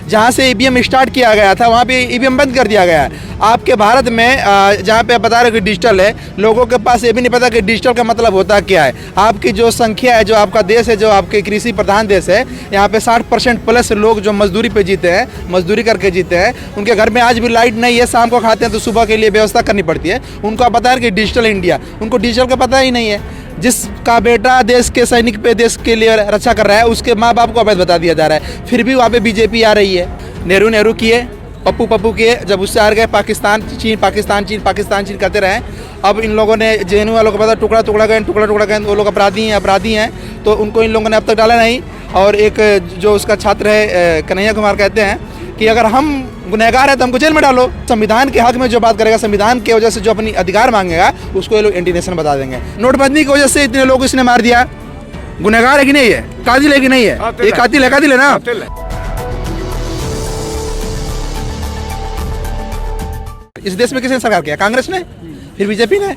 जहाँ से EVM start किया गया था वहाँ पे ईवीएम बंद कर दिया गया है। आपके भारत में जहाँ पे आप बता रहे हो कि डिजिटल है, लोगों के पास ये भी नहीं पता कि डिजिटल का मतलब होता क्या है। आपकी जो संख्या है, जो आपका देश है, जो आपके कृषि प्रधान देश है, यहाँ पे 60% प्लस लोग जो मजदूरी पे जीते हैं, मजदूरी करके जीते हैं, उनके घर में आज भी लाइट नहीं है, शाम को खाते हैं तो सुबह के लिए व्यवस्था करनी पड़ती है। उनको आप बता रहे कि डिजिटल इंडिया, उनको डिजिटल का पता ही नहीं है। जिसका बेटा देश के सैनिक पे देश के लिए रक्षा कर रहा है, उसके माँ बाप को अवैध बता दिया जा रहा है, फिर भी वहाँ पे बीजेपी आ रही है। नेहरू किए, पप्पू किए, जब उससे हार गए पाकिस्तान चीन करते रहे। अब इन लोगों ने जेएनयू वालों को पता टुकड़ा गए, वो लोग अपराधी हैं, तो उनको इन लोगों ने अब तक डाला नहीं। और एक जो उसका छात्र है कन्हैया कुमार, कहते हैं कि अगर हम गुनहगार है तो हमको जेल में डालो। संविधान के हक में जो बात करेगा, संविधान की वजह से जो अपनी अधिकार मांगेगा, उसको ये लोग एंटी नेशन बता देंगे। नोटबंदी की वजह से इतने लोग इसने मार दिया, गुनहगार है कि नहीं है, कातिल है कि नहीं है, ये कातिल है ना। इस देश में किसने सरकार किया? कांग्रेस ने, फिर बीजेपी ने।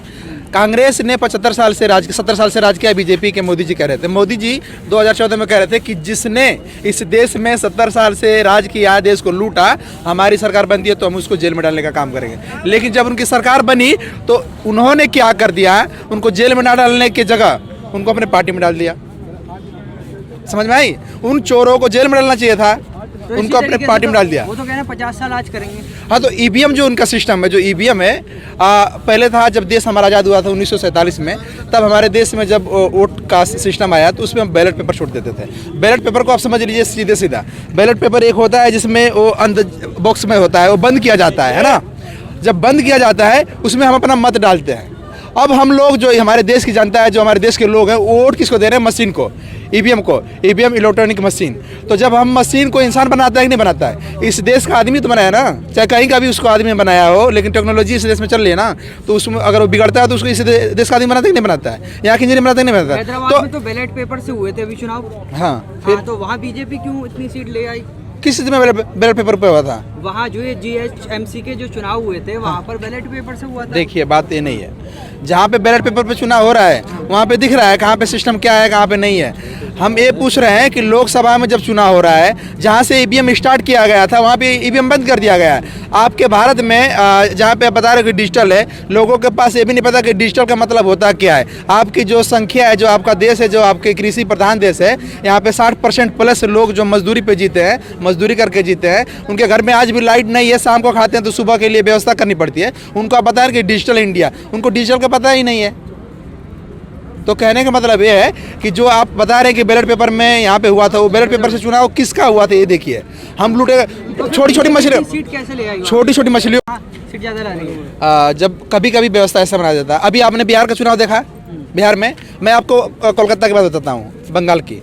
कांग्रेस ने 75 साल से 70 साल से राज किया, बीजेपी के मोदी जी कह रहे थे। मोदी जी 2014 में कह रहे थे कि जिसने इस देश में 70 साल से राज किया, देश को लूटा, हमारी सरकार बनती है तो हम उसको जेल में डालने का काम करेंगे। लेकिन जब उनकी सरकार बनी तो उन्होंने क्या कर दिया, उनको जेल में ना डालने की जगह उनको अपने पार्टी में डाल दिया। समझ में आई? उन चोरों को जेल में डालना चाहिए था, तो उनको अपने पार्टी में डाल दिया। वो तो कह रहे हैं 50 साल आज करेंगे। हाँ, तो ईवीएम जो उनका सिस्टम है, जो ईवीएम है, पहले था जब देश हमारा आज़ाद हुआ था 1947 में, तब हमारे देश में जब वोट का सिस्टम आया तो उसमें हम बैलेट पेपर छोड़ देते थे। बैलेट पेपर को आप समझ लीजिए सीधा बैलेट पेपर एक होता है जिसमें वो अंदर बॉक्स में होता है, वो बंद किया जाता है ना। जब बंद किया जाता है उसमें हम अपना मत डालते हैं। अब हम लोग जो हमारे देश की जनता है, जो हमारे देश के लोग हैं, वो वोट किसको दे रहे हैं? मशीन को, ईवीएम को। EVM electronic machine. तो जब हम मशीन को इंसान बनाता है कि नहीं बनाता है? इस देश का आदमी तो बनाया ना, चाहे कहीं का भी उसको आदमी बनाया हो, लेकिन टेक्नोलॉजी इस देश में चल रही है ना, तो उसमें अगर वो बिगड़ता है तो उसको इस देश का आदमी बनाता है कि नहीं बनाता है? यहाँ की इंजीनियर बनाता है कि नहीं बनाता है? हैदराबाद तो बैलेट पेपर से हुए थे अभी चुनाव। हाँ, फिर तो वहाँ बीजेपी क्यों इतनी सीट ले आई? किस स्थिति में बैलेट पेपर पे हुआ था? वहाँ जो ये GHMC के जो चुनाव हुए थे वहाँ पर बैलेट पेपर से हुआ था। देखिए, बात ये नहीं है, जहाँ पे बैलेट पेपर पे चुनाव हो रहा है वहाँ पे दिख रहा है कहाँ पे सिस्टम क्या है, कहाँ पे नहीं है। हम ये पूछ रहे हैं कि लोकसभा में जब चुनाव हो रहा है, जहाँ से ईवीएम स्टार्ट किया गया था वहाँ पे ईवीएम बंद कर दिया गया है। आपके भारत में जहाँ पे आप बता रहे हो कि डिजिटल है, लोगों के पास ये भी नहीं पता कि डिजिटल का मतलब होता क्या है। आपकी जो संख्या है, जो आपका देश है, जो आपके कृषि प्रधान देश है, यहाँ पे 60% प्लस लोग जो मजदूरी पे जीते हैं, मजदूरी करके जीते हैं, उनके घर में आज भी लाइट नहीं है, शाम को खाते हैं तो सुबह के लिए व्यवस्था करनी पड़ती है। उनको आप बता रहे कि डिजिटल इंडिया, उनको डिजिटल का पता ही नहीं है। तो कहने का मतलब ये है कि जो आप बता रहे हैं कि बैलेट पेपर में यहाँ पे हुआ था, वो बैलेट पेपर से चुनाव किसका हुआ था ये देखिए। हम लूटे छोटी मछलियों, सीट कैसे ले आई? छोटी मछलियों, सीट ज़्यादा ला रही है। जब कभी व्यवस्था ऐसा बनाया जाता है। अभी आपने बिहार का चुनाव देखा? बिहार में मैं आपको कोलकाता की बात बताता हूँ, बंगाल की।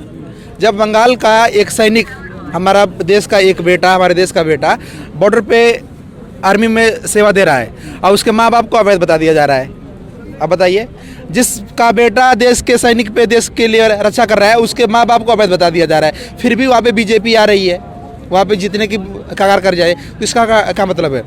जब बंगाल का एक सैनिक, हमारा देश का एक बेटा, हमारे देश का बेटा बॉर्डर पे आर्मी में सेवा दे रहा है और उसके माँ बाप को अवैध बता दिया जा रहा है। अब बताइए, जिसका बेटा देश के सैनिक पे देश के लिए रक्षा कर रहा है, उसके माँ बाप को अवैध बता दिया जा रहा है, फिर भी वहाँ पे बीजेपी आ रही है, वहाँ पे जीतने की कगार कर जाए। तो इसका क्या मतलब है?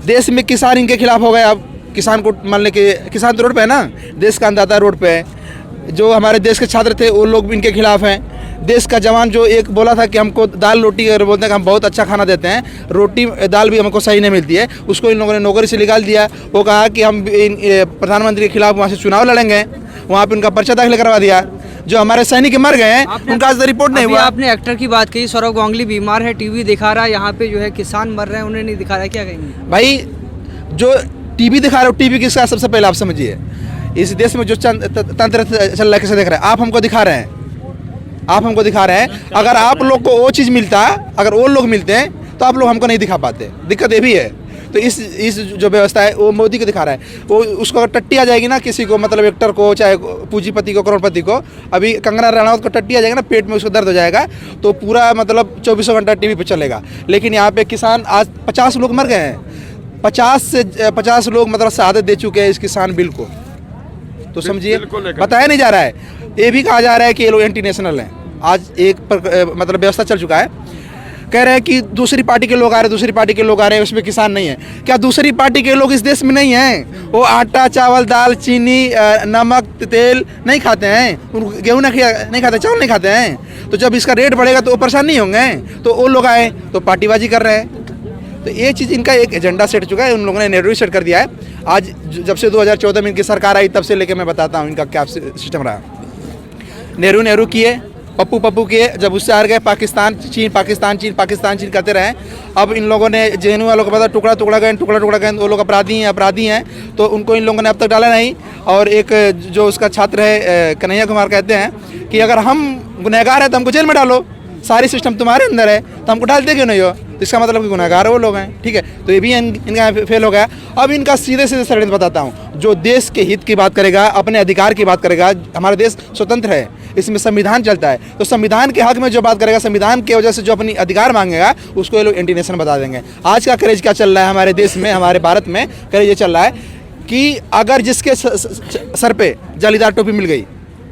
देश में किसान इनके खिलाफ हो गए। अब किसान को मान ले कि किसान तो रोड पे है ना, देश का अन्नदाता रोड पे है। जो हमारे देश के छात्र थे वो लोग इनके खिलाफ हैं। देश का जवान जो एक बोला था कि हमको दाल रोटी, अगर बोलते हैं कि हम बहुत अच्छा खाना देते हैं, रोटी दाल भी हमको सही नहीं मिलती है, उसको इन लोगों ने नौकरी से निकाल दिया। वो कहा कि हम प्रधानमंत्री के खिलाफ वहाँ से चुनाव लड़ेंगे, वहाँ पे उनका पर्चा दाखिल करवा दिया। जो हमारे सैनिक मर गए हैं उनका आज रिपोर्ट नहीं हुआ। आपने एक्टर की बात कही, सौरव गांगुली बीमार है, टीवी दिखा रहा है, यहाँ पे जो है किसान मर रहे हैं, उन्हें नहीं दिखा रहा है, क्या कहेंगे? भाई, जो टीवी दिखा रहे हो, टीवी किसका? सबसे पहले आप समझिए, इस देश में जो तंत्र चल रहा है कैसे देख रहे हैं? आप हमको दिखा रहे हैं, आप हमको दिखा रहे हैं। अगर आप लोग को वो चीज़ मिलता, अगर वो लोग मिलते हैं तो आप लोग हमको नहीं दिखा पाते। दिक्कत ये भी है। तो इस जो व्यवस्था है वो मोदी को दिखा रहा है। वो उसको अगर टट्टी आ जाएगी ना किसी को, मतलब एक्टर को, चाहे पूंजीपति को, करोड़पति को, अभी कंगना रनावत को टट्टी आ जाएगा ना, पेट में उसको दर्द हो जाएगा, तो पूरा मतलब 24 घंटा टीवी पे चलेगा। लेकिन यहाँ पे किसान, आज 50 लोग मर गए हैं, 50 लोग मतलब शहादत दे चुके हैं इस किसान बिल को। तो समझिए, बताया नहीं जा रहा है। ये भी कहा जा रहा है कि ये लोग एंटी नेशनल हैं। आज एक मतलब व्यवस्था चल चुका है। कह रहे हैं कि दूसरी पार्टी के लोग आ रहे हैं, दूसरी पार्टी के लोग आ रहे हैं, उसमें किसान नहीं है। क्या दूसरी पार्टी के लोग इस देश में नहीं हैं? वो आटा चावल दाल चीनी नमक तेल नहीं खाते हैं, गेहूँ नहीं खाते, चावल नहीं खाते हैं। तो जब इसका रेट बढ़ेगा तो वो परेशान नहीं होंगे, तो वो लोग आए तो पार्टीबाजी कर रहे हैं। तो ये चीज़ इनका एक एजेंडा सेट चुका है, उन लोगों ने नेहरू सेट कर दिया है। आज जब से 2014 में इनकी सरकार आई तब से लेके मैं बताता हूँ इनका क्या सिस्टम रहा। नेहरू किए, पप्पू किए, जब उससे हार गए पाकिस्तान चीन करते रहे। अब इन लोगों ने जेएनयू वालों को पता टुकड़ा गए, वो लोग अपराधी हैं, तो उनको इन लोगों ने अब तक डाला नहीं। और एक जो उसका छात्र है कन्हैया कुमार कहते हैं कि अगर हम गुनहगार हैं तो हमको जेल में डालो, सारी सिस्टम तुम्हारे अंदर है तो हमको डालते क्यों नहीं हो? तो इसका मतलब कि गुनहगार वो लोग हैं, ठीक है। तो ये भी इनका फेल हो गया। अब इनका सीधे षड्यंत्र बताता हूँ। जो देश के हित की बात करेगा, अपने अधिकार की बात करेगा, हमारा देश स्वतंत्र है, इसमें संविधान चलता है, तो संविधान के हक में जो बात करेगा, संविधान की वजह से जो अपनी अधिकार मांगेगा, उसको ये लोग एंटी नेशन बता देंगे। आज का क्रेज क्या चल रहा है हमारे देश में, हमारे भारत में क्रेज ये चल रहा है कि अगर जिसके सर पे जालीदार टोपी मिल गई,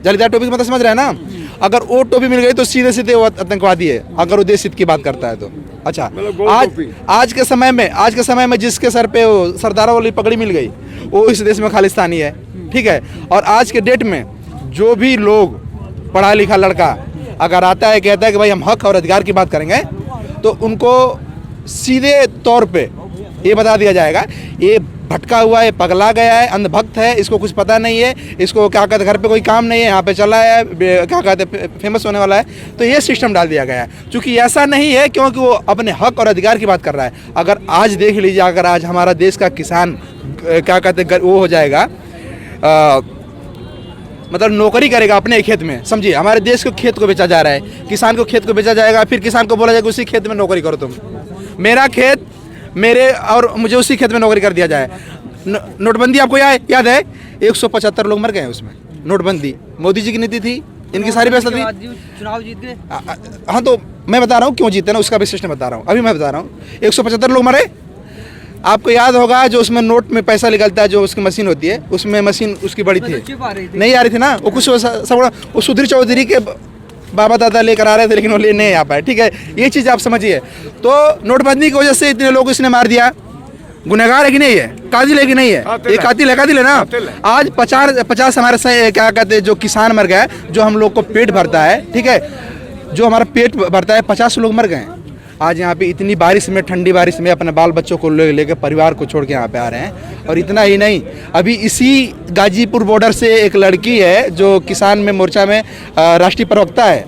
जालीदार टोपी का मतलब समझ रहे हैं ना, अगर वो टोपी मिल गई तो सीधे वो आतंकवादी है, अगर वो देश हित की बात करता है तो। अच्छा, आज के समय में जिसके सर पे वो सरदारों वाली पगड़ी मिल गई, वो इस देश में खालिस्तानी है, ठीक है। और आज के डेट में जो भी लोग पढ़ा लिखा लड़का अगर आता है, कहता है कि भाई हम हक और अधिकार की बात करेंगे, तो उनको सीधे तौर पे ये बता दिया जाएगा, ये भटका हुआ है, पगला गया है, अंधभक्त है, इसको कुछ पता नहीं है, इसको क्या कहते घर पे कोई काम नहीं है, यहाँ पे चला है, क्या कहते फेमस होने वाला है। तो ये सिस्टम डाल दिया गया है, क्योंकि ऐसा नहीं है, क्योंकि वो अपने हक और अधिकार की बात कर रहा है। अगर आज देख लीजिए, अगर आज हमारा देश का किसान क्या कहते वो हो जाएगा, मतलब नौकरी करेगा अपने खेत में, समझिए हमारे देश को खेत को बेचा जा रहा है, किसान को खेत को बेचा जाएगा, फिर किसान को बोला जाएगा उसी खेत में नौकरी करो तुम, मेरा खेत मेरे, और मुझे उसी खेत में नौकरी कर दिया जाए। नोटबंदी आपको याद है, 175 लोग मर गए उसमें। नोटबंदी मोदी जी की नीति थी, इनकी सारी व्यवस्था थी, चुनाव जीत गए। हाँ, तो मैं बता रहा हूँ क्यों जीते ना, उसका भी सिस्टम बता रहा हूँ। अभी मैं बता रहा हूँ, 175 लोग मरे। आपको याद होगा जो उसमें नोट में पैसा निकलता है, जो उसकी मशीन होती है, उसमें मशीन उसकी बड़ी थी, नहीं आ रही थी ना, वो कुछ वो सुधीर चौधरी के बाबा दादा लेकर आ रहे थे, लेकिन वो ले नहीं आ पाए, ठीक है। ये चीज़ आप समझिए। तो नोटबंदी की वजह से इतने लोग इसने मार दिया। गुनहगार है कि नहीं है? कातिल है कि नहीं है? ये कातिल है ना। आज 50 हमारे से क्या कहते हैं, जो किसान मर गया, जो हम लोग को पेट भरता है, ठीक है, जो हमारा पेट भरता है, 50 लोग मर गए। आज यहाँ पे इतनी बारिश में, ठंडी बारिश में अपने बाल बच्चों को लेकर परिवार को छोड़ के यहाँ पे आ रहे हैं। और इतना ही नहीं, अभी इसी गाजीपुर बॉर्डर से एक लड़की है जो किसान में मोर्चा में राष्ट्रीय प्रवक्ता है,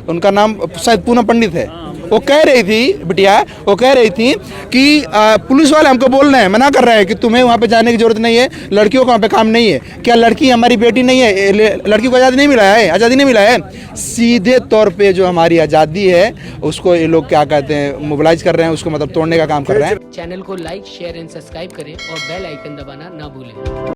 उनका नाम शायद पूनम पंडित है। वो कह रही थी, बिटिया वो कह रही थी कि पुलिस वाले हमको बोल रहे हैं, मना कर रहे हैं कि तुम्हें वहाँ पे जाने की जरूरत नहीं है, लड़कियों को वहाँ पे काम नहीं है। क्या लड़की हमारी बेटी नहीं है? लड़की को आज़ादी नहीं मिला है? आज़ादी नहीं मिला है? सीधे तौर पे जो हमारी आज़ादी है उसको ये लोग क्या कहते हैं, मोबिलाइज कर रहे हैं, उसको मतलब तोड़ने का काम कर रहे हैं। चैनल को लाइक शेयर एंड सब्सक्राइब करें और बेल आइकन दबाना ना भूलें।